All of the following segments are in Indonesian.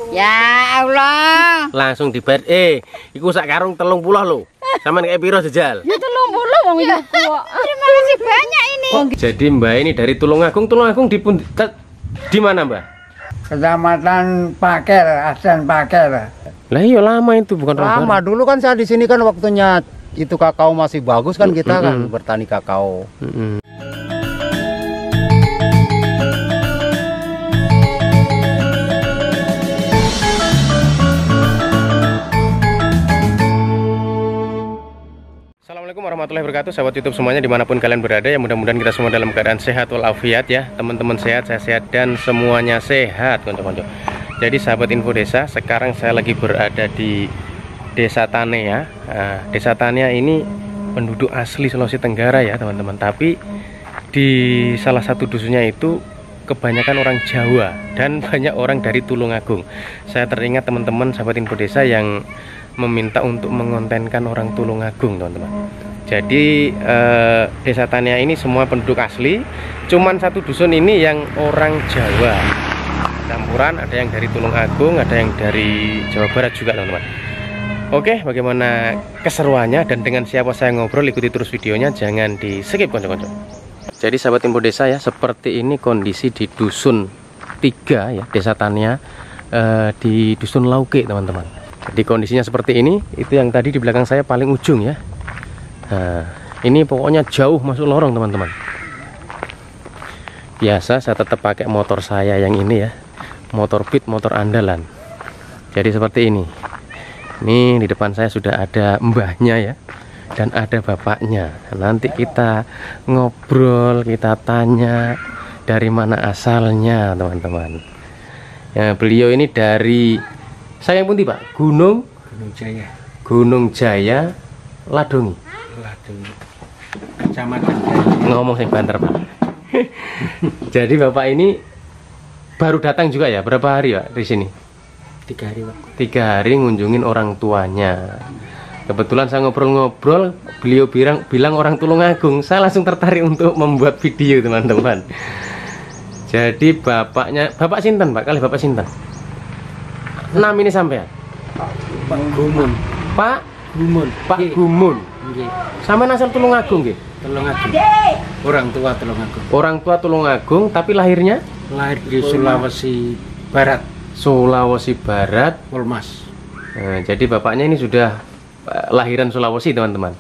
Ya Allah. Langsung dibayar. Iku sak karung 30 lho. Sampeyan kayak piro jajal? Ya 30 wong iku kok. Terima kasih banyak ini. Jadi Mbak ini dari Tulungagung. Tulungagung di mana Mbak? Kecamatan Paker, Asdan Paker. Lah iya lama itu bukan lama. Dulu kan saya di sini kan waktunya itu kakao masih bagus kan kita kan bertani kakao. Assalamualaikum warahmatullahi wabarakatuh, sahabat YouTube semuanya dimanapun kalian berada ya, mudah-mudahan kita semua dalam keadaan sehat walafiat ya, teman-teman sehat, saya sehat dan semuanya sehat konco-konco. Jadi sahabat info desa, sekarang saya lagi berada di Desa Tanea. Desa Tanea ini penduduk asli Sulawesi Tenggara ya teman-teman, tapi di salah satu dusunnya itu kebanyakan orang Jawa dan banyak orang dari Tulungagung. Saya teringat teman-teman sahabat info desa yang meminta untuk mengontenkan orang Tulungagung teman-teman. Jadi Desa Tanea ini semua penduduk asli, cuman satu dusun ini yang orang Jawa campuran, ada yang dari Tulungagung, ada yang dari Jawa Barat juga teman-teman. Oke, bagaimana keseruannya dan dengan siapa saya ngobrol, ikuti terus videonya, jangan di skip konco-konco. Jadi sahabat info desa ya, seperti ini kondisi di dusun 3 ya, Desa Tanea, di dusun Lauke teman-teman. Jadi kondisinya seperti ini, itu yang tadi di belakang saya paling ujung ya. Nah, ini pokoknya jauh masuk lorong teman-teman. Biasa saya tetap pakai motor saya yang ini ya, motor Beat, motor andalan. Jadi seperti ini. Ini di depan saya sudah ada mbahnya ya, dan ada bapaknya. Nanti kita ngobrol, kita tanya dari mana asalnya teman-teman. Ya, beliau ini dari saya pun tiba Gunung Jaya. Gunung Jaya, Ladongi. Kecamatan Jaya. Ngomong sing banter Pak. Jadi bapak ini baru datang juga ya, berapa hari Pak di sini? 3 hari Pak. 3 hari ngunjungin orang tuanya. Kebetulan saya ngobrol-ngobrol, beliau bilang orang Tulungagung. Saya langsung tertarik untuk membuat video teman-teman. Jadi bapaknya, Bapak sinten Pak? Kali Bapak sinten? 6 ini sampean? Pak Gumun. Pak Gumun. Pak Gumun. Nggih. Sampean asal Tulungagung nggih? Tulungagung. Orang tua Tulungagung. Orang tua Tulungagung tapi lahirnya Lahir di Sulawesi Barat, Sulawesi Barat, Polmas. Nah, jadi bapaknya ini sudah lahiran Sulawesi teman-teman.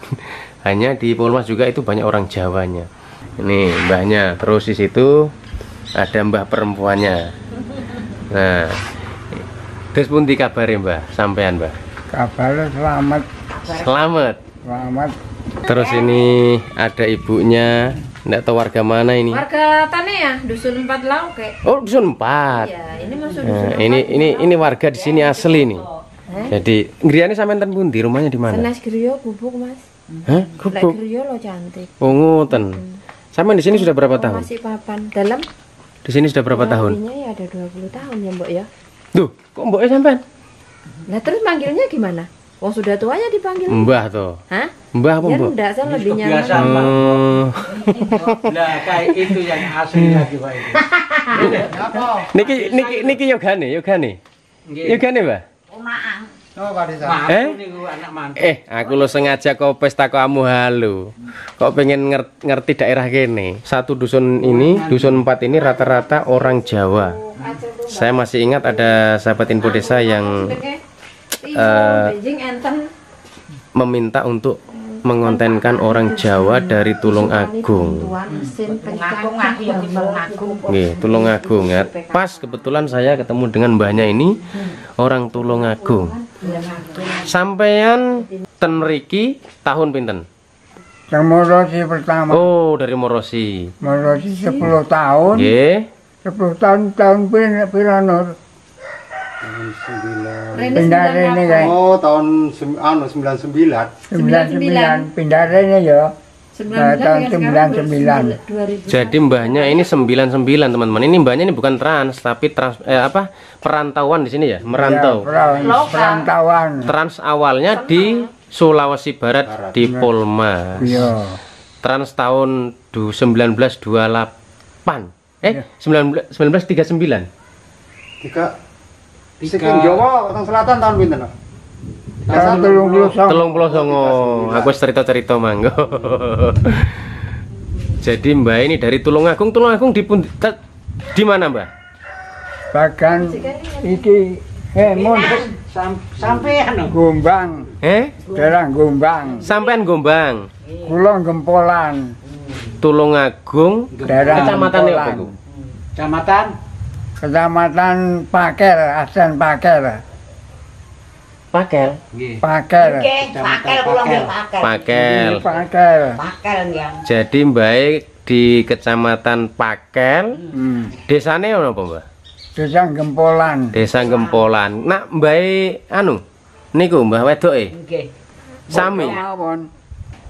Hanya di Polmas juga itu banyak orang Jawanya. Ini mbahnya. Terus di situ ada mbah perempuannya. Nah, terus pun dikabari mbah, sampean mbah. Kabar selamat. Selamat. Selamat. Terus ini ada ibunya. Nggak tahu warga mana ini. Warga Tanea, dusun 4 Lauke. Oh, dusun 4. Iya, ini masuk Nah, dusun. ini warga di sini asli nih. Jadi ngriane sampean ten pundi? Rumahnya di mana? Senes griya gubuk, Mas. Hah? Lek Gubuk. griya lo cantik. Oh, ngoten. Sampean di sini sudah berapa tahun? Masih papan. Dalam Di sini sudah berapa tahun? Artinya ya ada 20 tahun ya, Mbok ya. Duh, kok mboknya sampean? Nah, terus manggilnya gimana? Wong sudah tuanya dipanggil. Mbah tuh. Hah? Mbah apa Ya mbok? enggak, saya lebih nyaman. Oh. Nah, kayak itu yang asli lagi Pak itu. Niki yogane. Yogane, Mbah? Oh, Pak Desa. Niku anak mantu. Aku lo sengaja kok pesta kok amu halu. Kok pengen ngerti daerah kene. Satu dusun ini, dusun 4 ini rata-rata orang Jawa. Saya masih ingat ada sahabat info desa yang meminta untuk mengontenkan orang Jawa dari Tulungagung. Nggih, Tulungagung ya. Pas kebetulan saya ketemu dengan mbahnya ini orang Tulungagung. Sampean ten mriki tahun pinten? Yang Morosi pertama. Oh, dari Morosi. Morosi 10 tahun. Nggih. 10 tahun pira Nur? Pindah rene kae. Oh, tahun 99. 99 pindah rene ya. Tahun 99. Jadi mbahnya ini 99 teman-teman. Ini mbahnya ini bukan trans tapi perantauan di sini ya, merantau. Ya, perantauan. Trans awalnya di Sulawesi Barat di Polmas. Iya. Trans tahun 1928. 1939. Saking Jawa weteng selatan tahun pinten? Tahun 39. Aku cerita-cerita manggo. Jadi Mbak ini dari Tulungagung. Tulungagung di mana Mbak? Bagan iki Sampean Gombang, daerah Gombang. Sampean Gombang. Kula Gempolan, Tulungagung. daerah Kecamatan Gempolan. apa Bu? Kecamatan Kecamatan Pakel, Asen Pakel. Pakel. Pakel. Pakel kula nggih pakel. Pakel. Pakel. Pakel nggih. Jadi Mbak di Kecamatan Pakel. Desane ono apa Mbak? Desa Gempolan. Desa Gempolan. Nak Mbak anu niku Mbah wedoke. Nggih. Sami.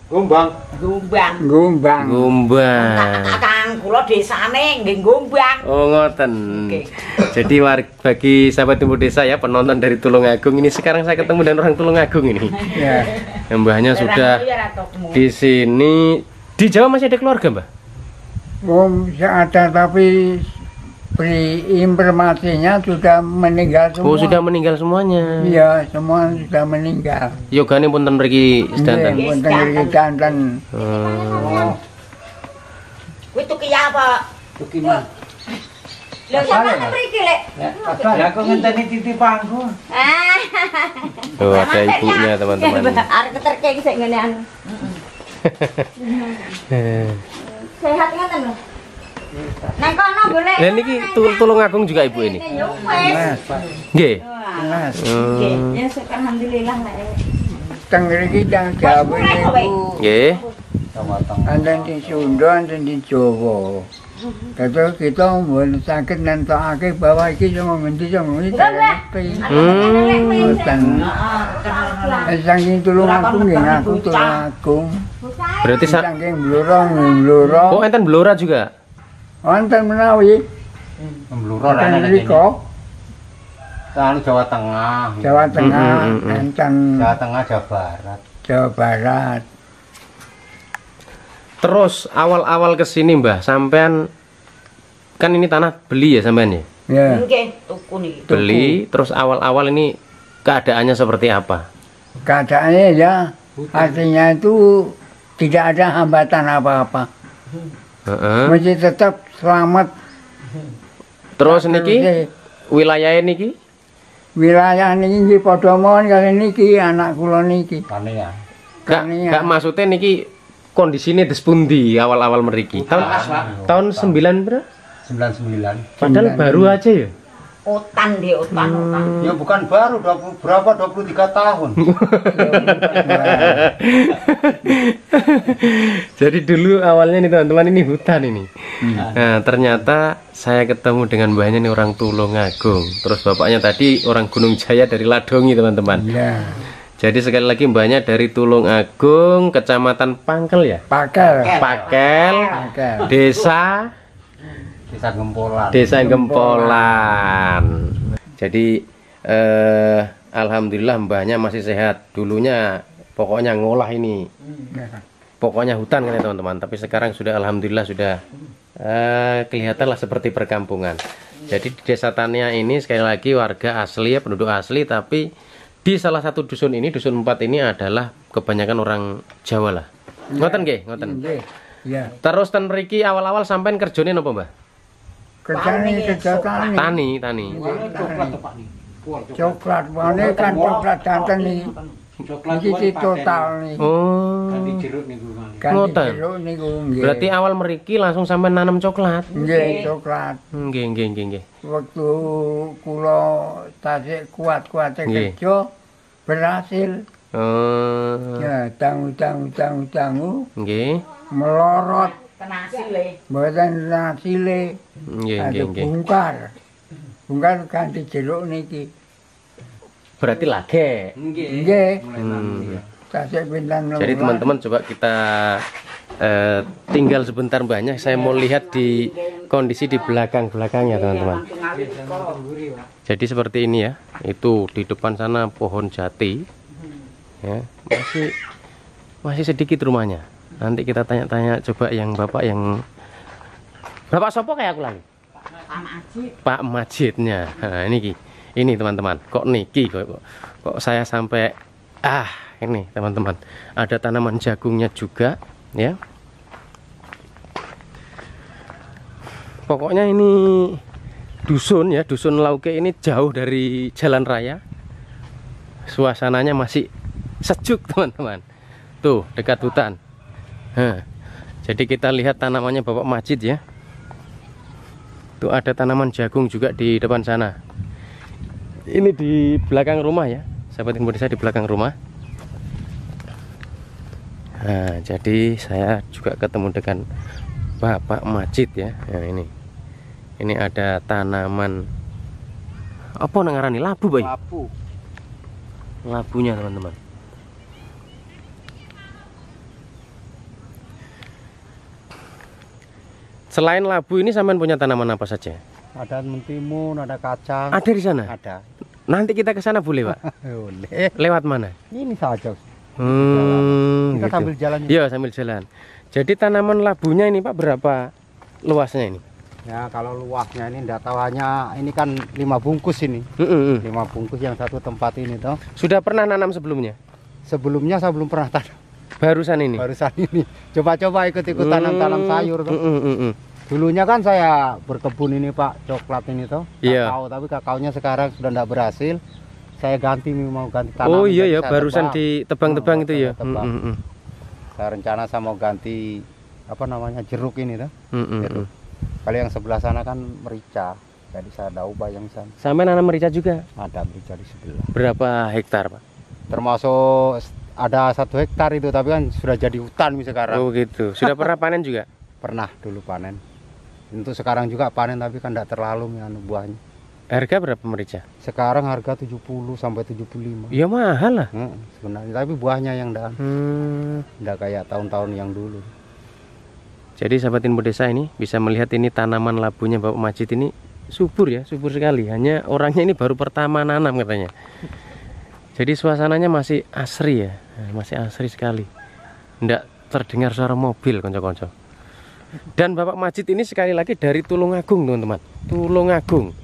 Gombang. Gombang. Gombang. Gombang. Kakang kula desane nggih Gombang. Oh ngoten. Oke. Jadi bagi sahabat Timur Desa ya, penonton dari Tulungagung ini, sekarang saya ketemu dengan orang Tulungagung ini. Ya. Mbahnya sudah di sini. Di Jawa masih ada keluarga Mbah? Ada tapi informasinya sudah meninggal semua. Oh sudah meninggal semuanya. Iya, semua sudah meninggal. Yogane punten mriki sedanten. Nggih, punten mriki sedanten. Kuwi tuki apa? Tuki mah. Lha sampeyan mriki lek. Lah kok ngenteni titipangku. Oh ada ibunya teman-teman. Arep keterke iki sik ngene anu. Sehat ngoten lho. Nang kono golek. Lah niki Tulungagung juga ibu ini. Ya wis. Nggih. Mas, Nggih, ya alhamdulillah lek. teng mriki teng Jawa niku Nggih. enten di Sunda, enten di Jawa. Terus kita mun sakit nentokake bahwa iki sing ngendi sing ngendi. Boten. Saking Tulungagung nggih ngaku Tulungagung. Berarti Saking Blora. Oh enten Blora juga. Wonten menawi Blora enten mriko Kan Jawa Tengah. Jawa Tengah, enten Jawa Tengah, Jawa Barat. Jawa Barat. Terus awal-awal kesini Mbah, sampean kan ini tanah beli ya sampean ya? Ya. Nggih, tuku niki. Beli, terus awal-awal ini keadaannya seperti apa? Keadaannya ya artinya itu tidak ada hambatan apa-apa. Masih tetap selamat. Terus niki wilayahnya niki? Wilayah niki nggih padha mawon kali niki anak kula niki. Kane ya. Gak maksudnya niki kondisinya despundi awal-awal meriki. Tahun 9 berapa? 99. Padahal baru aja ya. Utan deh, utan. Ya bukan baru, 23 tahun. Jadi dulu awalnya nih teman-teman ini hutan ini. Nah ternyata saya ketemu dengan mbahnya nih orang Tulungagung. Terus bapaknya tadi orang Gunung Jaya dari Ladongi teman-teman. Ya. Jadi sekali lagi mbahnya dari Tulungagung, Kecamatan Pangkel ya. Pakel. Pakel, Desa Gempolan. Desa Gempolan. Jadi alhamdulillah mbahnya masih sehat. Dulunya pokoknya ngolah ini. Pokoknya hutan kan ya teman-teman. Tapi sekarang sudah alhamdulillah sudah kelihatanlah seperti perkampungan. Jadi di Desa Tania ini sekali lagi warga asli ya, penduduk asli, tapi di salah satu dusun ini, dusun 4 ini adalah kebanyakan orang Jawa lah. Ngoten nggih, ngoten. Ya. Terus ten mriki awal-awal sampean kerjane napa, Mbah? Kerjane kerja tani. Tani. Coklat,wane kan coklat danten nih. Iki total nih. Oh. Ganti jeruk niku kali. Ganti jeruk niku nggih. Berarti awal meriki langsung sampai nanam coklat. Nggih, coklat. Nggih. Waktu kula tasik kuat-kuate Nggih. kerja berhasil. Oh. Ya, dangu Nggih. melorot. Penasile. Mboten hasile. Nggih. Bungkar. Bungkar ganti jeruk niki. Berarti lage. Nggih. Tasik pinten. Jadi teman-teman coba kita tinggal sebentar banyak. Saya mau lihat di kondisi di belakangnya teman-teman. Jadi seperti ini ya. Itu di depan sana pohon jati. Ya, masih sedikit rumahnya. Nanti kita tanya-tanya coba yang Bapak sopo kayak aku lagi? Pak Majidnya. Nah, ini Ini teman-teman, kok niki kok saya sampai ini teman-teman, ada tanaman jagungnya juga ya. Pokoknya ini dusun ya, dusun Lauke ini jauh dari jalan raya. Suasananya masih sejuk teman-teman. Tuh dekat hutan. Jadi kita lihat tanamannya Bapak Majid ya. Tuh ada tanaman jagung juga di depan sana. Ini di belakang rumah ya, sahabat info desa, di belakang rumah. Nah, jadi saya juga ketemu dengan Bapak Majid ya. Nah, ini ada tanaman apa ngarani labu, Bay? Labu. Labunya teman-teman. Selain labu ini sampean punya tanaman apa saja? Ada mentimun, ada kacang. Ada di sana? Ada. Nanti kita ke sana boleh, Pak? Boleh. Lewat mana? Ini saja. Kita Gitu. sambil jalan. Iya, sambil jalan. Jadi tanaman labunya ini Pak berapa luasnya ini? Ya kalau luasnya ini enggak tahu, hanya ini kan 5 bungkus ini. 5 bungkus yang satu tempat ini toh. Sudah pernah nanam sebelumnya? Sebelumnya saya belum pernah tanam. Barusan ini? Barusan ini. Coba-coba ikut-ikut tanam sayur toh. Dulunya kan saya berkebun ini Pak, coklat ini toh. Iya. Kakao, tapi kakaonya sekarang sudah enggak berhasil. Saya ganti, mau ganti tanam. Oh iya jadi ya, saya barusan tebang. ditebang-tebang itu ya. Tebang. Saya rencana saya mau ganti apa namanya, jeruk ini toh. Jeruk. Kalau yang sebelah sana kan merica, jadi saya ada ubah yang sana. Sampai nanam merica juga? Ada merica di sebelah. Berapa hektar Pak? Termasuk ada 1 hektar itu, tapi kan sudah jadi hutan sekarang. Oh gitu. Sudah pernah panen juga? Pernah dulu panen. Untuk sekarang juga panen, tapi kan tidak terlalu buahnya. Harga berapa merica? Sekarang harga 70 sampai 75. Ya mahal lah. Sebenarnya, tapi buahnya yang enggak kayak tahun-tahun yang dulu. Jadi sahabat info desa ini bisa melihat ini tanaman labunya Bapak Majid ini subur ya, subur sekali. Hanya orangnya ini baru pertama nanam katanya. Jadi suasananya masih asri ya, masih asri sekali. Nggak terdengar suara mobil konco-konco. Dan Bapak Majid ini sekali lagi dari Tulungagung teman-teman. Tulungagung,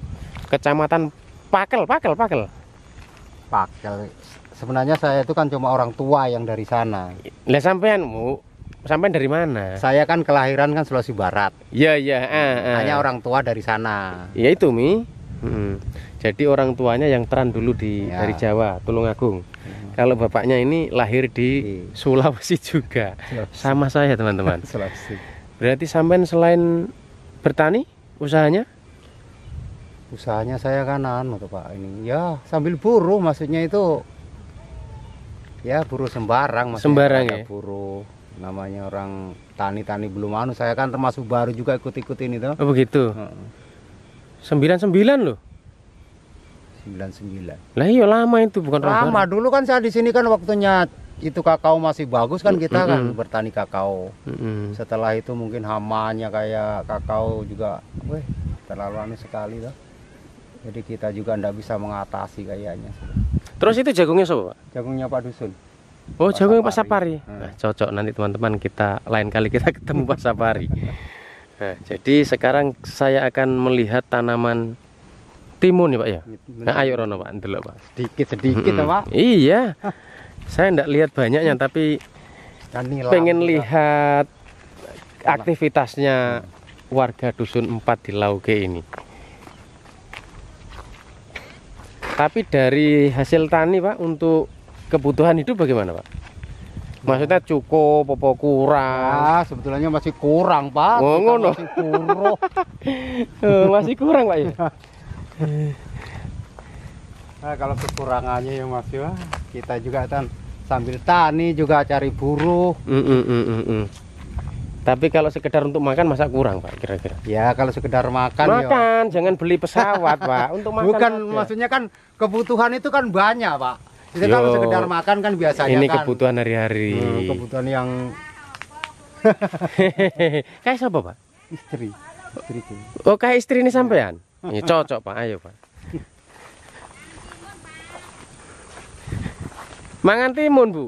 Kecamatan Pakel. Pakel. Sebenarnya saya itu kan cuma orang tua yang dari sana. Lah sampean dari mana? Saya kan kelahiran kan Sulawesi Barat. Iya. Hanya orang tua dari sana. Ya itu Mi. Jadi orang tuanya yang teran dulu dari Jawa, Tulungagung. Kalau bapaknya ini lahir di Sulawesi juga. Sama saya teman-teman. Sulawesi. Berarti sampean selain bertani usahanya? Usahanya saya kan Pak, ini ya sambil buruh, maksudnya itu ya buruh sembarang. Sembarang ya. Buruh, namanya orang tani belum saya kan termasuk baru juga ikut-ikut ini toh. Oh begitu. 99 loh. 99. Lah iya lama itu, bukan lama. Dulu kan saya di sini kan waktunya itu kakao masih bagus kan, kita kan bertani kakao. Setelah itu mungkin hamanya kayak kakao juga terlalu aneh sekali toh. Jadi kita juga ndak bisa mengatasi kayaknya. Terus itu jagungnya siapa Pak? Jagungnya Pak Dusun. Oh jagungnya Pak Sapari. Nah, cocok nanti teman-teman, kita lain kali kita ketemu Pak Sapari. Nah, jadi sekarang saya akan melihat tanaman timun ya Pak ya. Nah, ayo Rono Pak, ndelok Pak. Sedikit Pak. Iya. Saya enggak lihat banyaknya, tapi pengen lihat aktivitasnya warga dusun 4 di Lauke ini. Tapi dari hasil tani Pak, untuk kebutuhan hidup bagaimana Pak? Maksudnya cukup apa kurang? Sebetulnya masih kurang Pak. Oh, ngono. Masih kurang. Masih kurang Pak ya? Nah, kalau kekurangannya ya Mas ya, kita juga kan sambil tani juga cari buruh. Tapi kalau sekedar untuk makan masa kurang Pak kira-kira? Ya kalau sekedar makan jangan beli pesawat Pak, untuk makan bukan aja. Maksudnya kan kebutuhan itu kan banyak Pak. Itu kalau sekedar makan kan biasanya ini kan kebutuhan hari-hari. Kebutuhan yang kayak siapa Pak? Istriku. Oh kayak istri ini sampean? Ya, cocok Pak, ayo Pak. Mangan timun Bu.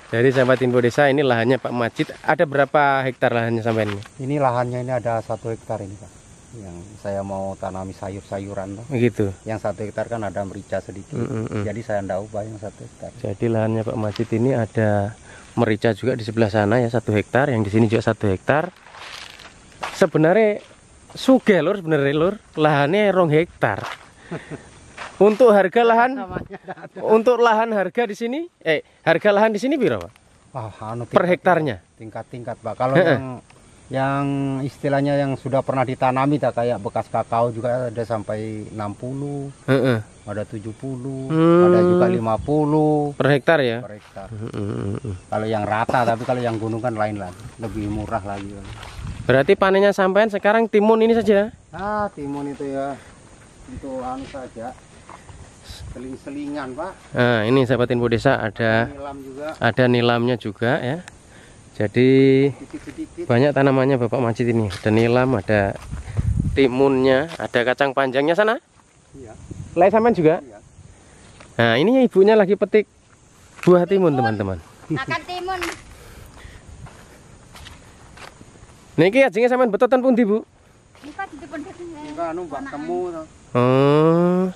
Jadi sahabat info desa, ini lahannya Pak Majid. Ada berapa hektar lahannya sampean ini? Ini lahannya ini ada 1 hektar ini Pak. Yang saya mau tanami sayur-sayuran tuh. Gitu. Yang 1 hektar kan ada merica sedikit. Jadi saya ndak ubah yang 1 hektar. Jadi lahannya Pak Majid ini ada merica juga di sebelah sana ya 1 hektar, yang di sini juga 1 hektar. Sebenarnya sugih lur, sebenarnya lur, lahannya 2 hektar. Untuk harga lahan, untuk lahan harga di sini, harga lahan di sini piro Pak? Per hektarnya? Tingkat-tingkat Pak. Kalau yang istilahnya yang sudah pernah ditanami tak kayak bekas kakao juga ada sampai 60, ada 70, ada juga 50 per hektar ya. Per hektar. Kalau yang rata, tapi kalau yang gunung kan lain lagi, lebih murah lagi. Berarti panennya sampean sekarang timun ini saja? Timun itu ya untuk anu saja, seling-selingan Pak. Nah ini sahabat info desa ada Nilam juga. Ada nilamnya juga ya. Jadi Sedikit-sedikit. banyak tanamannya Bapak Majid ini. Ada nilam, ada timunnya, ada kacang panjangnya sana. Iya. Lai sampean juga. Iya. Nah ini ibunya lagi petik buah timun teman-teman. Makan timun. Niki ajenge sampean betotan pundi Bu? Enggak anu Mbak temu toh. Oh.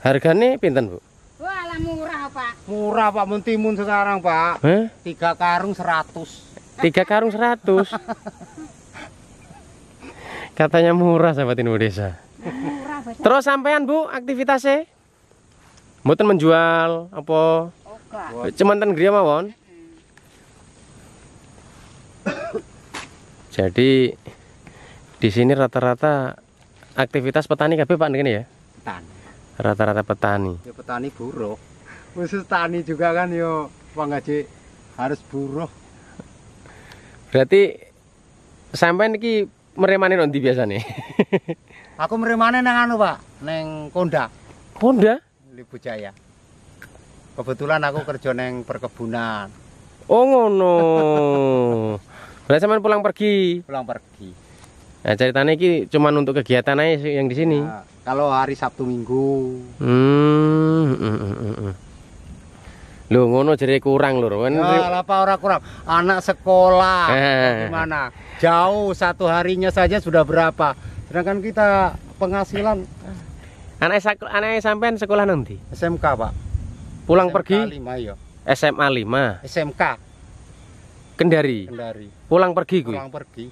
Harganya pinten Bu? Wah, lah murah, Pak. Murah Pak, mentimun sekarang Pak. 3 karung 100. 3 karung 100. Katanya murah sahabat info desa. Murah, Pak. Terus sampean Bu aktivitasnya? Mboten menjual apa? Oke. Cuman ten griya mawon. Jadi di sini rata-rata aktivitas petani kabeh Pak ngene ya? Petani. Rata-rata petani. Ya petani buruh. Khusus tani juga kan yo Bang Haji harus buruh. Berarti sampean iki meremane ndi biasane? Aku meremane nang anu Pak, neng Konda, Honda? Libu Jaya. Kebetulan aku kerja neng perkebunan, Oh ngono. Berarti sampean pulang pergi. pulang pergi. Nah, ceritanya iki cuman untuk kegiatan aja yang di sini. Nah, kalau hari Sabtu Minggu. Loh ngono jadi kurang lho. Kan Ya lah Pak, ora kurang. Anak sekolah Eh. gimana? Jauh 1 harinya saja sudah berapa? Sedangkan kita penghasilan anak sampean sekolah nanti. SMK Pak. Pulang SMK pergi 5 ya. SMA 5 SMK Kendari. Kendari. Pulang pergi kuwi. Pulang pergi.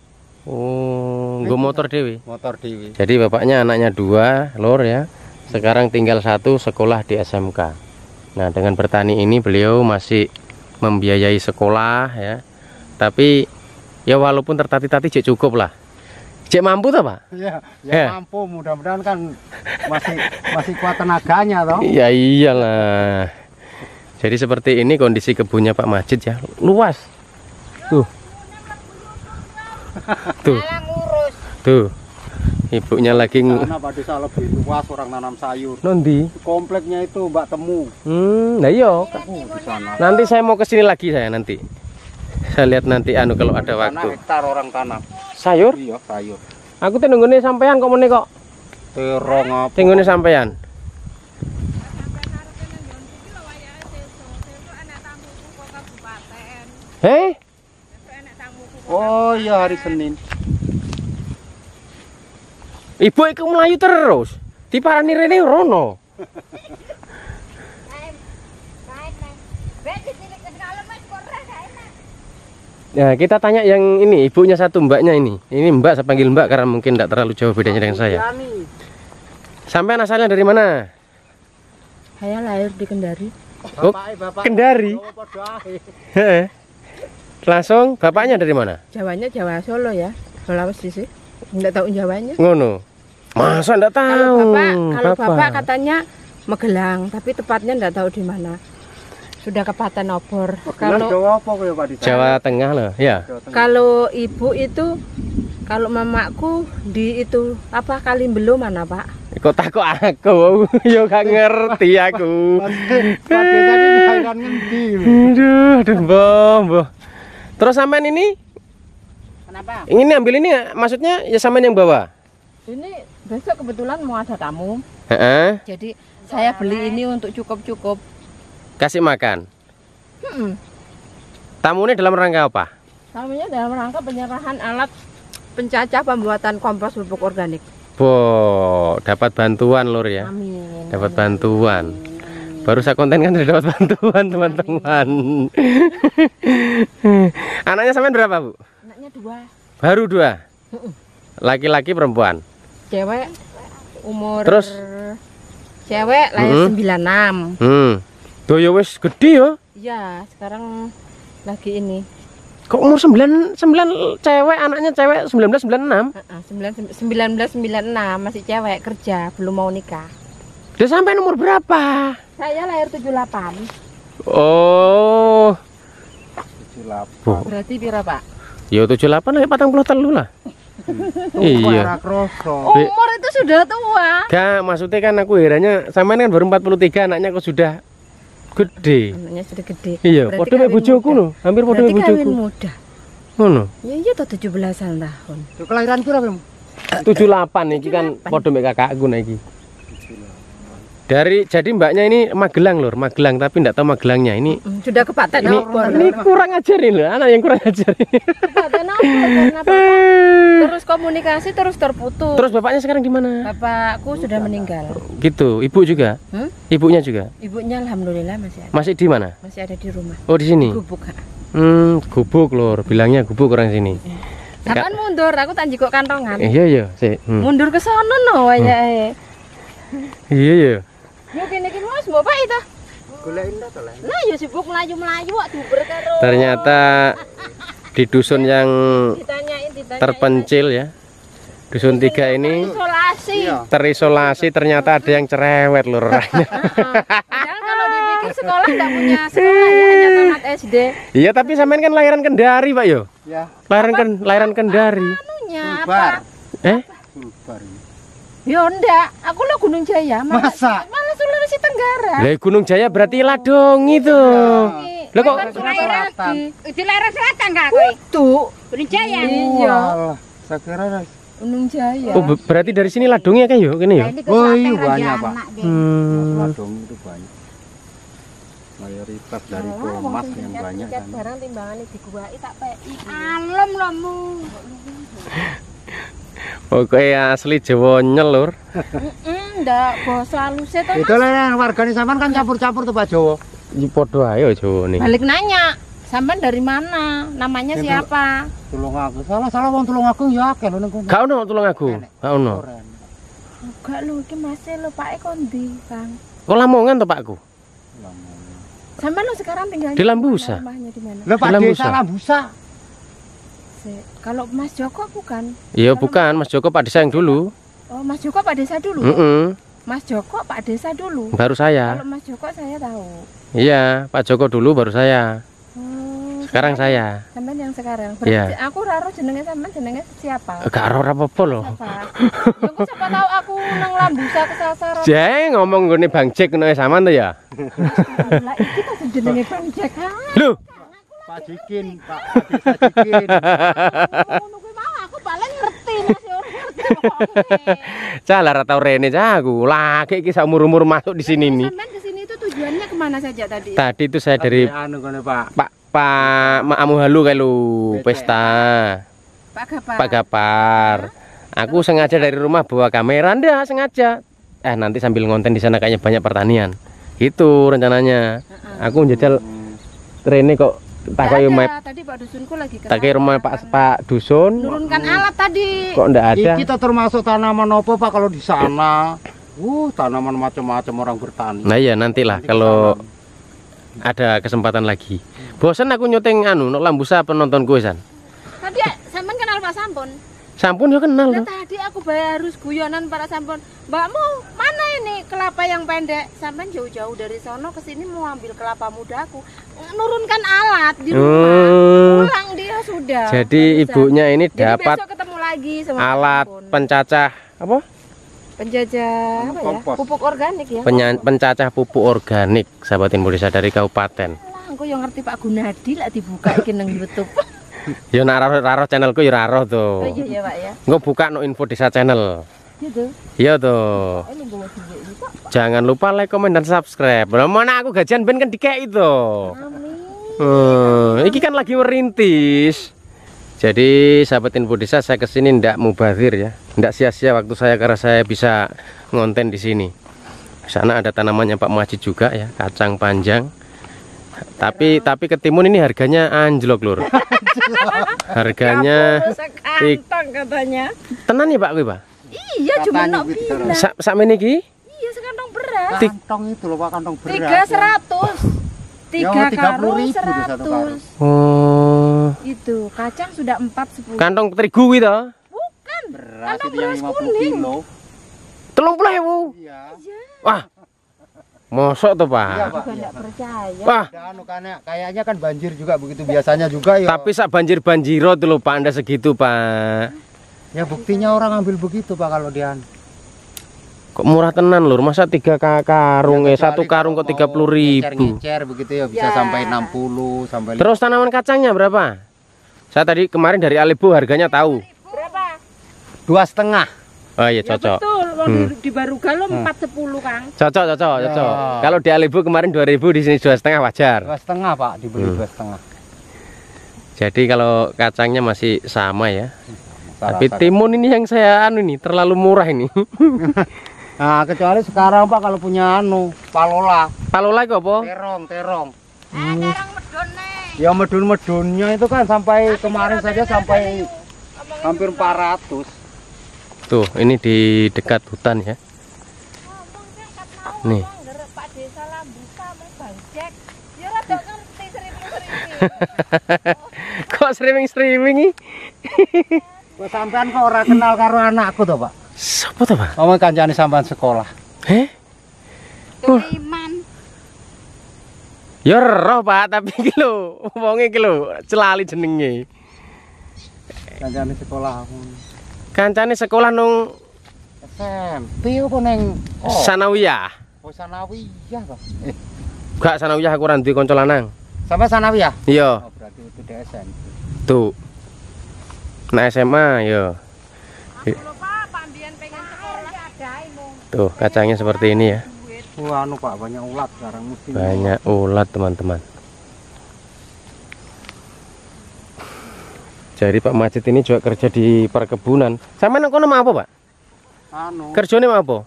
Oh, nggo motor dewe. Motor dewi. Jadi bapaknya anaknya 2 lor ya. Sekarang tinggal 1 sekolah di SMK. Nah, dengan bertani ini beliau masih membiayai sekolah ya. Tapi ya walaupun tertati-tati cek cukup lah. Cek mampu toh, Pak? Ya, Ya. mampu, mudah-mudahan kan masih kuat tenaganya toh. Ya iyalah. Jadi seperti ini kondisi kebunnya Pak Majid ya. Luas. Tuh. Tuh. Tuh. Ibunya lagi Sana Pak Desa lebih luas orang nanam sayur. nondi. Kompleknya itu Mbak Temu. Nah iya. Di sana. Nanti saya mau kesini lagi saya nanti. Saya lihat nanti anu kalau ada Sana waktu. hektar orang tanam. Sayur? Iya, sayur. Aku tuh nunggune sampean kok meneh kok. Terong apa? Tinggune sampean. Hei? Oh iya hari Senin. Ibu iku melayu terus. Diparani rene rono. Nah, kita tanya yang ini, ibunya satu, mbaknya ini. Ini mbak, saya panggil mbak karena mungkin tidak terlalu jauh bedanya dengan saya. Sampai asalnya dari mana? Saya lahir di Kendari. Oh, Kendari. Heeh. Langsung bapaknya dari mana? Jawanya Jawa Solo ya. Sulawesi sih. Enggak tahu Jawanya. Ngono. Masa enggak tahu? Kalau bapak katanya Magelang, tapi tepatnya enggak tahu di mana. Sudah Kabupaten Obor. Kalau Jawa apa ya Pak Desa? Jawa Tengah loh, ya. kalau ibu itu, kalau mamaku di itu apa Kalimbelo mana Pak? Kok takut aku, yo gak ngerti aku. Pak Desa ini kairan ngendi? Aduh, boh. Terus sampean ini? Kenapa? Ini ambil ini maksudnya ya sampean yang bawa? Ini besok kebetulan mau ada tamu. Heeh. Jadi saya beli ini untuk cukup-cukup. Kasih makan. Tamunya dalam rangka apa? Tamunya dalam rangka penyerahan alat pencacah pembuatan kompos pupuk organik. Dapat bantuan lur ya. Amin. Dapat bantuan. Baru saya konten kan udah dapat bantuan teman-teman. Anaknya sampean berapa, Bu? Anaknya 2. Baru 2. Laki-laki perempuan. Cewek umur Terus? Cewek lahir 96. Tuh ya wis gede ya. Iya, sekarang lagi ini. Kok umur 9 cewek, anaknya cewek 1996. 1996 masih cewek kerja, belum mau nikah. Dia sampai umur berapa? Saya lahir 78. Oh. 78. Berarti pira, Pak? Ya 78 lagi 40 lah. Iya. Umur itu sudah tua. Gak, maksudnya kan aku herannya sampean kan baru 43, anaknya kok sudah gede. Anaknya sudah gede. Iya, Berarti podo mek kawin bojoku muda. lho, hampir podo Berarti mek bojoku. kawin muda. Ngono. Ya iya toh 17-an tahun. Kelahiran kira Bim? 78 iki kan podo mek kakakku nek iki. Jadi mbaknya ini Magelang lur, Magelang tapi enggak tahu Magelangnya. Ini Sudah kepaten obor. ini kurang ajar ini loh, anak yang kurang ajar ini. Kepaten obor karena Bapak terus komunikasi terus terputus. Terus bapaknya sekarang di mana? Bapakku sudah meninggal. Gitu, ibu juga? Ibunya juga? Ibunya alhamdulillah masih ada. Masih di mana? Masih ada di rumah. Oh, di sini. Gubuk. Kak. Gubuk lur, bilangnya gubuk orang sini. Sampean mundur, aku tak njikok kantongan. Iya iya, sih. Mundur ke sono no wayahe. Iya iya. Yo kene iki Mas, mbok Pak itu. Golek indah to, Len. Nah, yo sibuk melayu-melayu kok duber karo. Ternyata di dusun yang Ditanyain. terpencil ya. Dusun 3 ini Isolasi. terisolasi, ternyata ada yang cerewet lur orangnya. Padahal kalau dipikir sekolah enggak punya sekolah ya, hanya tamat SD. Iya, tapi sampean kan lahiran Kendari, Pak yo. Ya, Lahiran Kendari. Anunya Sulbar. apa? Sulbar. Yo ndak, aku lo Gunung Jaya. Masa? Malah Sulawesi Tenggara. Lah Gunung Jaya berarti Ladong itu. Lah kok Selatan. Di daerah selatan kak kowe. Tuh, Gunung Jaya. iya, Walah, saya kira Gunung Jaya. oh, berarti dari sini Ladongnya kan yo kene yo. Oh, iya banyak, Pak. Hmm. Ladong itu banyak. Mayoritas dari Pomas yang banyak kan. Barang timbangannya diguwaki tak peki. Alem lomu. Pokoknya asli Jawa nyelur. Ndak, basa haluse to. Itu Len, wargane sampean kan campur-campur tuh Pak Jawa. Iki padha ae Jawa nih. Balik nanya, sampean dari mana? Namanya siapa? Tulung aku. Salah wong tulung aku ya akeh lho ning kono. Gak ono tulung aku. Gak ono. Enggak lho, iki masih lho Pak kondi, Kang. Kok Lamongan to Pakku? Sampean lo sekarang tinggal Di Lambusa. Rumahnya di mana? Lah Pak Lambusa. Desa Lambusa. Kalau Mas Joko bukan? Iya bukan, Mas Joko Pak Desa yang dulu. Oh, Mas Joko Pak Desa dulu. Mas Joko Pak Desa dulu. Baru saya. Kalau Mas Joko saya tahu. Iya, Pak Joko dulu baru saya. Oh, Sekarang saya. Sampean yang sekarang. Iya. Berarti aku raro jenenge sampean jenenge siapa? Gak ero apa-apa loh. Siapa? Ya aku siapa tahu aku nang Lambusa kesasar. Jeng ngomong ngene Bang Jack ngono sampean to ya. Lah iki ta jenenge Bang Jack. Lho, Pak Jikin, Pak Desa Jikin. Ngono kuwi mah aku paling ngerti masih ora ngerti. Calah ra tau rene cah aku. Lagi iki sak umur-umur masuk di sini nih. Sampean ke sini itu tujuannya kemana saja tadi? Tadi itu saya dari anu kene Pak. Pak Maamu Halu kalau pesta. Pak Gapar. Pak Gapar. Aku sengaja dari rumah bawa kamera, ndak sengaja. Nanti sambil ngonten di sana kayaknya banyak pertanian. Itu rencananya. Aku njajal rene kok takoki map. Tadi Pak Dusunku lagi ke Takoki rumah Pak Dusun. nurunkan alat tadi. Kok ndak ada? Kita termasuk tanaman apa Pak kalau di sana? Tanaman macam-macam orang bertani. Nah iya nantilah kalau ada kesempatan lagi. Bosan aku nyoteng anu nok Lambusa penonton gue san. Tadi sampean kenal Pak Sampun? Sampun ya kenal Nah, tuh. tadi aku harus guyonan para Sampun. Mbakmu mana ini kelapa yang pendek? Sampean jauh-jauh dari sono ke sini mau ambil kelapa mudaku. Nurunkan alat di rumah. Pulang dia sudah. Jadi Barusan. ibunya ini Jadi dapat besok ketemu lagi sama Pak alat Sampun. pencacah apa? Penjajah apa ya? Kompos. Pupuk organik ya. Pencacah pupuk organik sahabat Indonesia dari kabupaten. Lah, aku yang ngerti Pak Gunadi lah dibuka iki nang YouTube. Ya nak raro channelku ya raro tuh. Oh iya ya Pak ya. Nggak buka no info desa channel. Gitu. Iya tuh. Ini bawa duit itu. Jangan lupa like, komen dan subscribe. Lah mana aku gajian ben kan dikek itu. Amin. Iki kan lagi merintis. Jadi sahabat info desa, saya kesini ndak mubazir ya, ndak sia-sia waktu saya karena saya bisa ngonten di sini. Di sana ada tanamannya Pak Majid juga ya, kacang panjang. Tapi ketimun ini harganya anjlok lur. Harganya sekantong katanya. tenan ya Pak kuwi, Pak? Iya, cuma nok bilang. Sak meniki? Iya, sekantong beras. Kantong itu loh Pak, kantong beras. 300. 3 karung 30.000 tuh satu karung. 100. Oh. Itu kacang sudah 4 10. Kantong terigu kuwi to? Bukan. Beras Kantong itu yang beras 50 kuning. kilo. 30.000. Iya. Wah. Mosok tuh, Pak? Iya, Pak. Juga enggak percaya. Wah, Kayaknya kan banjir juga begitu biasanya juga ya. tapi sak banjir-banjiro tuh lho Pak, Anda segitu, Pak. Ya buktinya orang ambil begitu Pak kalau dia. Kok murah tenan lur, masa 3 karung Ya, satu kecuali karung kalau kok 30.000. ngecer begitu ya bisa Ya. sampai 60 sampai Terus tanaman kacangnya berapa? Saya tadi kemarin dari Alibu harganya tahu. Berapa? 2,5. Oh iya Ya cocok. betul, wong di Barugalo 410, Kang. Cocok. Kalau di Alibu kemarin 2.000, di sini 2,5 wajar. 2,5 Pak dibeli 2,5. Jadi kalau kacangnya masih sama ya. Saya Tapi rasa. timun ini yang saya terlalu murah ini. Nah, kecuali sekarang Pak kalau punya palola, Palola itu apa? terong. Karang medon nih. Ya medun-medunnya itu kan sampai kemarin saja sampai hampir 400. Tuh, ini di dekat hutan ya. Nih. Pak Desa Lambusa mau Bangcek. Ya rada ngerti sering-sering. Kok streaming nih? Wes sampean kok ora kenal karo anakku to, Pak? Siapa tuh, Pak? Ngomong kancane sampean sekolah. Tuliman. Ya roh, Pak, tapi iki lho, wonge iki lho, celali jenenge. Kancane sekolah aku. Kancane sekolah nung SMP apa neng Sanawiyah. Oh Sanawiyah, Pak. Gak Sanawiyah, aku ora duwe kanca lanang. Sampai Sanawiyah? Iya, Oh, berarti itu di SMP. tuh. Nah SMA ya. Tuh, kacangnya seperti ini ya. Anu Pak, banyak ulat sekarang musim. Banyak ulat, teman-teman. Jadi Pak Majid ini juga kerja di perkebunan. Sama nang kono mau apa, Pak? Anu, Kerjane mau apa?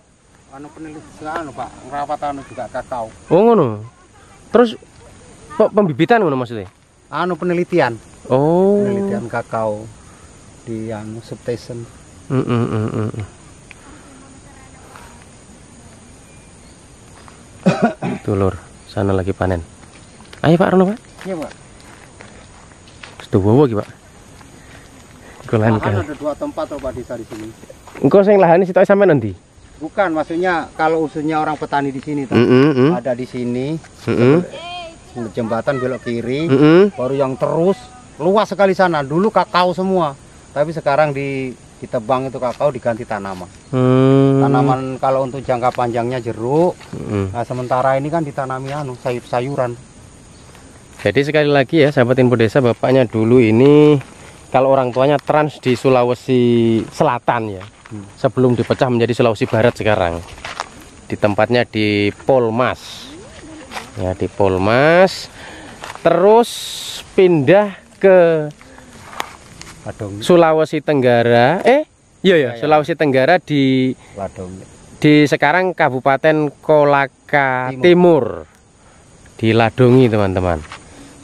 anu penelitian Pak, ngerawat anu juga kakao. Oh ngono. Terus pembibitan ngono maksudnya? Anu penelitian, Oh. penelitian kakao di anu substation. Tuh lur, sana lagi panen. Ayo Pak Rono, Pak. Iya, Pak. Sudah bawa lagi, Pak. Golan Lahan kan. ada 2 tempat loh Pak desa di sini. Engko sing lahane sitok sampe nanti? Bukan, maksudnya kalau usulnya orang petani di sini Pak. Ada di sini. Jembatan belok kiri, baru yang terus luas sekali sana. Dulu kakao semua, tapi sekarang ditebang itu kakao diganti tanaman. Tanaman kalau untuk jangka panjangnya jeruk. Nah, sementara ini kan ditanami anu sayur-sayuran. Jadi sekali lagi ya sahabat info desa, bapaknya dulu ini kalau orang tuanya trans di Sulawesi Selatan ya. Sebelum dipecah menjadi Sulawesi Barat sekarang. Di tempatnya di Polmas. Ya, di Polmas. Terus pindah ke Ladong, Sulawesi Tenggara. Iya, Sulawesi Tenggara di ladong. sekarang Kabupaten Kolaka Timur. Di Ladongi, teman-teman.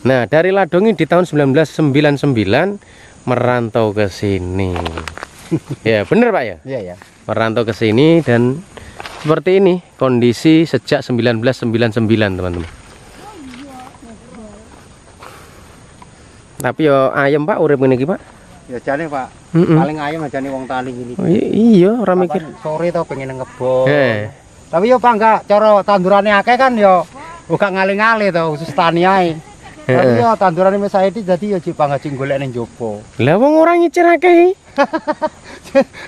Nah, dari Ladongi di tahun 1999 merantau ke sini. Ya, bener Pak ya? Iya ya. Merantau ke sini dan seperti ini kondisi sejak 1999, teman-teman. Tapi yo ayam Pak, urip ngene iki Pak. Ya jane Pak. Paling ayam aja nih wong tani gini. Oh, iya, ora mikir. Sore to pengen ngebon. Eh. Tapi yo Pak enggak cara tandurane akeh kan yo bukan ngali-ngali to khusus tani ae. Tapi yo tandurane Mas Saidi dadi yo jek pangaji golek ning jopo. Lah wong ora ngicer akeh.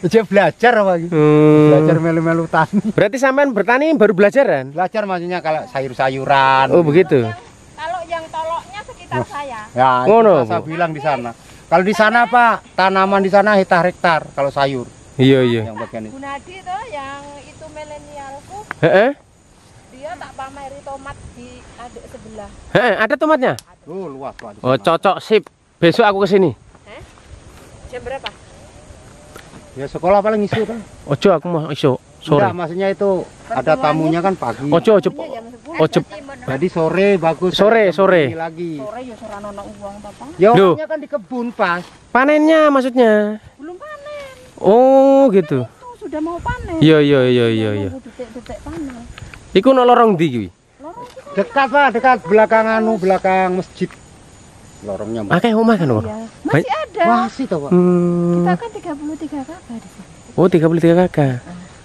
Jek belajar apa iki? Belajar melu-melu tani. Berarti sampean bertani baru belajaran? Belajar maksudnya kalau sayur-sayuran. Oh, begitu. Kalau yang toloknya sekitar saya. Ya, itu Ngono, saya Bu. bilang di sana. Kalau di sana Pak, tanaman di sana hektar-hektar kalau sayur Iya, iya. yang bagian itu. Bu Nadi tuh yang itu milenialku, Heeh. dia tak pameri tomat di adik sebelah. Heeh, ada tomatnya? Oh, luas Pak. di Oh, sana. cocok sip. Besok aku ke sini. Jam berapa? Ya sekolah paling isu tuh. Ojo aku mau iso sore. Enggak, maksudnya itu ada tamunya kan pagi. Ojo ojo. Ojo. Jadi sore bagus. Sore, sore. Ini lagi. Sore ya ora ono uang Papa. Ya Duh. orangnya kan di kebun pas. Panennya maksudnya. Belum panen. Oh, gitu. Tuh sudah mau panen. Iya iya iya iya iya. Nunggu detik-detik panen. Iku no lorong ndi kuwi? Lorong kita Dekat Pak, dekat belakang belakang masjid. Lorongnya. Akeh omah kan, Pak? ya. Masih ada. Masih toh, Pak. Kita kan 33 kakak di sini. Oh, 33 kakak.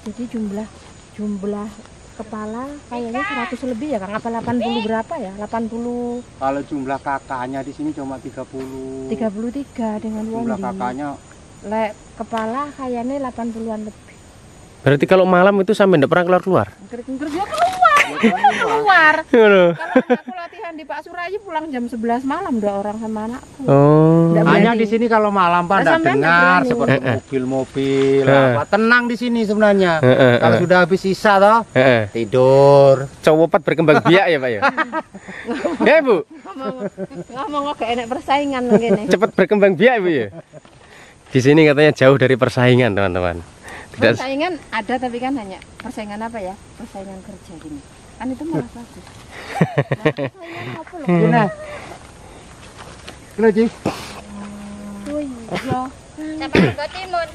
Jadi jumlah kepala kayaknya 100 lebih ya Kang, apa 80 berapa ya? 80 Kalau jumlah kakaknya di sini cuma 30. 33 dengan Jumlah Wondi. kakaknya Lek kepala kayaknya 80-an lebih. Berarti kalau malam itu sampai ndak pernah keluar-keluar? Ngger dia keluar. Ngono. Kalau aku latihan di Pak Surayi pulang jam 11 malam 2 orang sama anakku. Oh. Nggak hanya berani. di sini kalau malam Pak Nah, enggak sampean nggak dengar berani. seperti mobil-mobil Eh. apa. Tenang di sini sebenarnya. Heeh. Kalau sudah habis sisa toh Heeh. tidur. Cowopat berkembang biak ya, Pak ya? Ya, Bu. Ngomong gak enak persaingan ngene. Cepat berkembang biak, Bu ya. Di sini katanya jauh dari persaingan, teman-teman. Tidak Persaingan ada tapi kan hanya persaingan apa ya? Persaingan kerja gini. Kan itu malah bagus. Nah, persaingan apa loh? Gini. Gini, Ci. Oh iya. Sampai Rego Timur.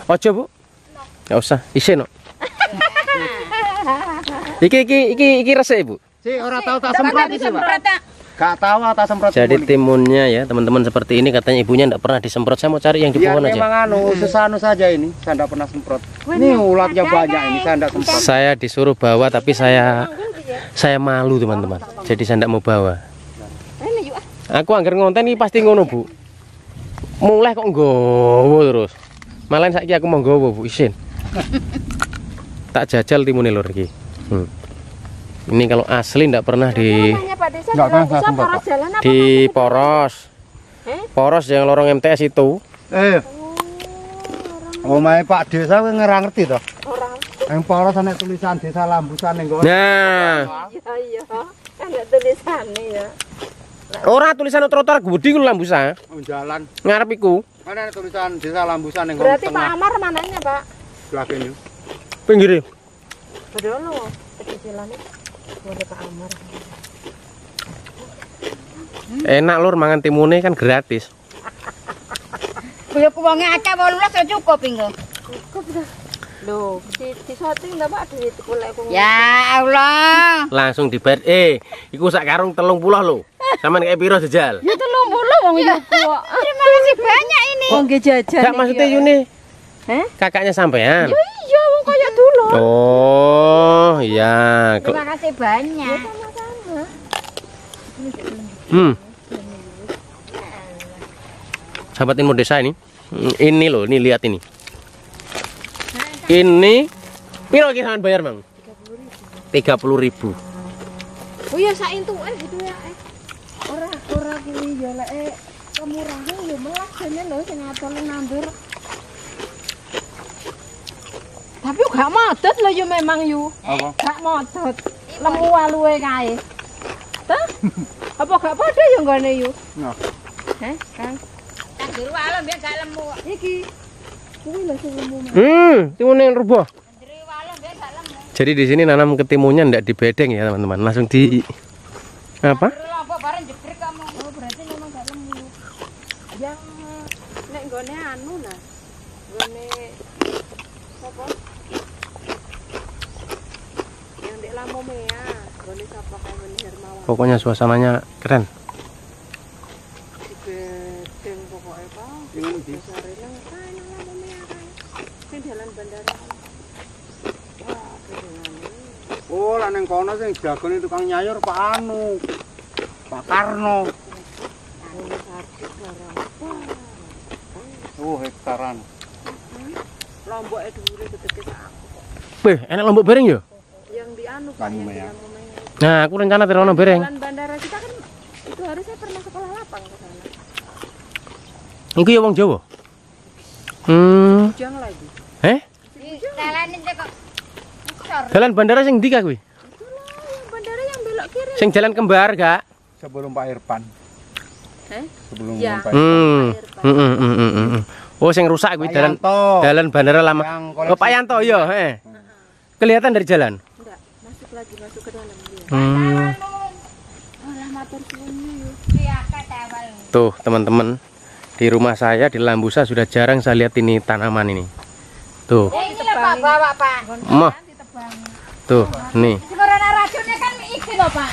Ojo, Bu. Enggak usah, isin kok. Iki resik, Bu. Si ora tahu tak semprot iki, Pak. Semprot tak? Gak tahu tak semprot. Jadi timun. timunnya ya, teman-teman seperti ini katanya ibunya enggak pernah disemprot. Saya mau cari yang di Biar pohon aja. memang sesanu saja ini. Saya enggak pernah semprot. Ini ulatnya banyak ini, saya enggak semprot. Saya disuruh bawa tapi saya malu, teman-teman. Jadi saya enggak mau bawa. Ini yuk. Aku anggar ngonten iki pasti ngono, Bu. Mulai kok nggowo terus. Malahan saiki aku mau nggowo, Bu, isin. Tak jajal timune lur iki. Ini kalau asli enggak pernah Namanya Pak Desa Nggak kalau kan, saya bisa semprot, poros Pak. jalan apa? di poros. Poros yang lorong MTS itu. Omahe Pak Desa kowe ngerang ngerti toh? Orang. Yang poros ana tulisan Desa Lambusan ning kono. Nah, Iya. Kan ada tulisannya ya. ora tulisan trotoar Gudi ku Lambusa. Jalan. Ngarep iku. Mana ada tulisan Desa Lambusan ning kono Berarti Pak tengah. Amar mananya Pak? Sebelah kene. Pinggire. Betul loh. Kecicilannya. Boleh Pak Amar. Enak lur mangan timune kan gratis. Kuwi wonge akeh 18 ya cukup engko. Loh, di shooting enggak Pak duit golek aku. Ya Allah. Langsung dibayar. Iku sak karung 30 lho. Sampeyan kayak piro jajal? Ya 30 wong yo kok. Terima kasih banyak ini. Wong nggih jajan. Gak maksudnya Yuni. Heh? Kakaknya sampean. Iya, wong kaya dulu. Oh, iya. Terima kasih banyak. Sahabat Info Desa ini. Ini loh, ini lihat ini. Ini piro ki sampean bayar, Mang? 30.000. Oh ya sak entuke gitu ya. Ora kuwi ya lek kemurahan yo melas jane lho sing atole nandur. Tapi gak modot lho yo memang yo. Apa? Gak modot. Lemu waluwe kae. Tah? Apa gak padha yo nggone yo? Nah. Heh, Kang. Tak jero alon biar gak lemu. Iki kuwi lho sing lemu. Timun yang rubuh. Jero alon biar gak lemu. Jadi di sini nanam ketimunnya ndak di bedeng ya, teman-teman. Langsung di apa? Jero lombok bareng jebrek kamu. Oh, berarti memang gak lemu. Yang nek nggone anu lah. Nggone sapa? Yang di Lamomea, nggone sapa kae Ngene Hermawan. Pokoknya suasananya keren. Di bedeng pokoke Pak. Ini di Sare nang kae nang Lamomea kae. Sing dalan bandara. Wah, bedengane. Oh, lah ning kono sing jagone tukang nyayur Pak Anu. Pak Karno. Ngene sardik barang. Oh, hektaran. Lomboke dhuwure gedhe sak aku. Wih, enak lombok bereng ya? Yang di anu Pak, yang di Lamomea. Lamomea. Nah, aku rencana terono bereng. Jalan bandara kita kan itu harusnya pernah sekolah lapang ke sana. Iku ya wong Jawa. Bujang lagi. Dalane kok. Sor. Jalan bandara sing ndi kuwi? Itulah yang bandara yang belok kiri. Sing jalan kembar, Kak? Sebelum Pak Irfan. Heh? Sebelum Ya. Pak Irfan. Oh, sing rusak kuwi dalan Bandara Lama. Oh, Pak Yanto ya, kelihatan dari jalan. Enggak, masuk ke dalam dia. Alah matur suwun yo. Tuh, teman-teman. Di rumah saya di Lambusa sudah jarang saya lihat ini tanaman ini. Tuh. Ini lah Pak bawa Pak. Mah. Tuh, nih. Sekarang racunnya kan iki lho Pak.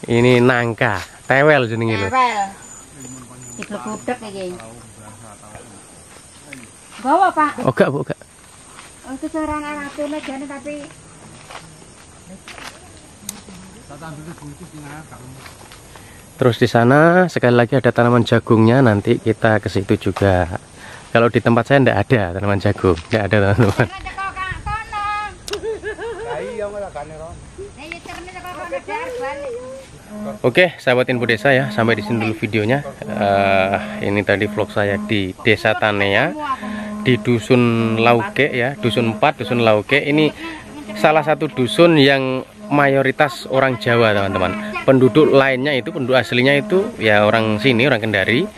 Ini nangka, tewel jenenge lho. Tewel. Diblek-blek iki. Bawa Pak. Oga, Bu, oga. Oh, itu sekarang racunnya jane tapi Terus di sana sekali lagi ada tanaman jagungnya, nanti kita ke situ juga. Kalau di tempat saya enggak ada tanaman jagung, enggak ada teman-teman. Oke, sahabat info desa ya, sampai di sini dulu videonya. Ini tadi vlog saya di Desa Tanea, di Dusun Lauke ya, Dusun 4, Dusun Lauke. Ini salah satu dusun yang mayoritas orang Jawa teman-teman. Penduduk lainnya itu, penduduk aslinya itu ya orang sini, orang Kendari.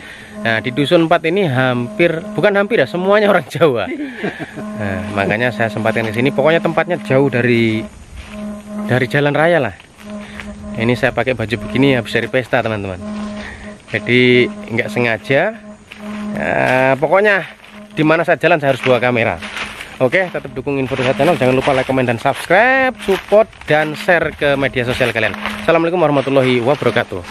Nah, di Dusun 4 ini bukan hampir ya, semuanya orang Jawa. Nah, makanya saya sempatkan ke sini. Pokoknya tempatnya jauh dari jalan raya lah. Ini saya pakai baju begini habis dari pesta teman-teman. Jadi nggak sengaja. Pokoknya di mana saya jalan saya harus bawa kamera. Oke, tetap dukung Info Desa Channel. Jangan lupa like, komen, dan subscribe, support, dan share ke media sosial kalian. Assalamualaikum warahmatullahi wabarakatuh.